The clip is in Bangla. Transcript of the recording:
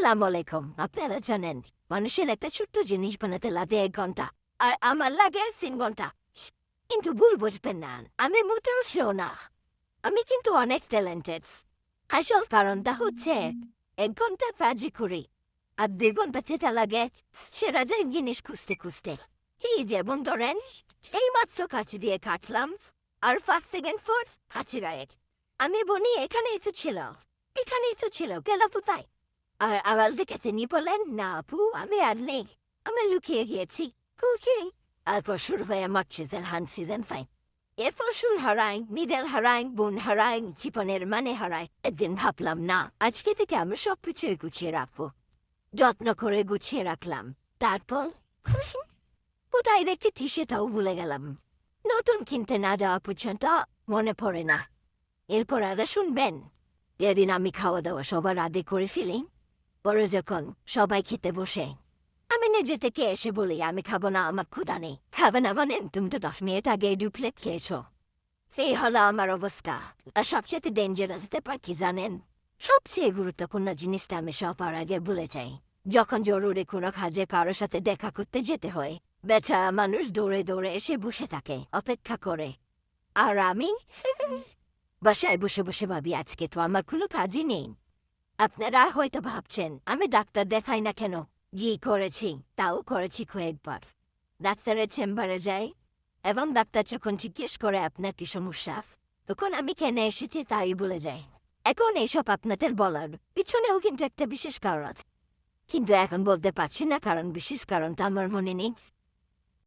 আসসালামু আলাইকুম। আপনারা জানেন মানুষের একটা ছোট্ট জিনিস বানাতে লাগে 1 ঘন্টা, আর আমার লাগে 3 ঘন্টা। কিন্তু ভুল বুঝবেন না, আমি মোটেও স্লো না। আমি কিন্তু অনেক ট্যালেন্টেড। আসল কারণটা হচ্ছে 1 ঘন্টা কাজ করি, আর 2 ঘন্টা যেটা লাগে সেরা যায় জিনিস খুঁজতে খুঁজতে। এই যেমন ধরেন, এই মাত্র কাছে দিয়ে কাটলাম, আর 5 সেকেন্ড পর কাছে রায়। আমি বলি এখানেই তো ছিল, এখানেই তো ছিল, গেল কোথায়? আর আড়াল থেকে তিনি বলেন, না আপু, আমি আর নেই, আমি লুকিয়ে গিয়েছি। কুকি তারপর শুরু হয় আমার সিজন 5। এরপর শুরু হারাই, মিডল হারাই, বোন হারাই, জীবনের মানে হারাই। একদিন ভাবলাম, না, আজকে থেকে আমি সবকিছুই গুছিয়ে রাখবো। যত্ন করে গুছিয়ে রাখলাম। তারপর কোথায় রেখেছি সেটাও ভুলে গেলাম। নতুন কিনতে না দেওয়া পর্যন্ত মনে পড়ে না। এরপর আর শুনবেন, যেদিন আমি খাওয়া দাওয়া সবার আগে করে ফেলি, পরে যখন সবাই খেতে বসে, আমি নিজে থেকে এসে বলি আমি খাবো না, আমার ক্ষুধা নেই। খাবে না মানে তুমি তো 10 মিনিট আগে 2 প্লেট খেয়েছো। সেই হলো আমার অবস্থা। আর সবচেয়ে ডেঞ্জারাস ব্যাপার কি জানেন? সবচেয়ে গুরুত্বপূর্ণ জিনিসটা আমি সবার আগে ভুলে যাই। যখন জরুরি কোনো কাজে কারোর সাথে দেখা করতে যেতে হয়, বেচা মানুষ দৌড়ে দৌড়ে এসে বসে থাকে, অপেক্ষা করে। আর আমি বাসায় বসে বসে ভাবি আজকে তো আমার কোনো কাজই নেই। আপনারা হয়তো ভাবছেন আমি ডাক্তার দেখাই না কেন। জি করেছি, তাও করেছি কয়েকবার। ডাক্তারের চেম্বারে যাই, এবং ডাক্তার যখন জিজ্ঞেস করে আপনার কি সমস্যা, তখন আমি কেন এসেছি তাই বলে যাই। এখন এইসব আপনাদের বলার পিছনেও কিন্তু একটা বিশেষ কারণ আছে, কিন্তু এখন বলতে পারছি না, কারণ বিশেষ কারণটা আমার মনে নেই।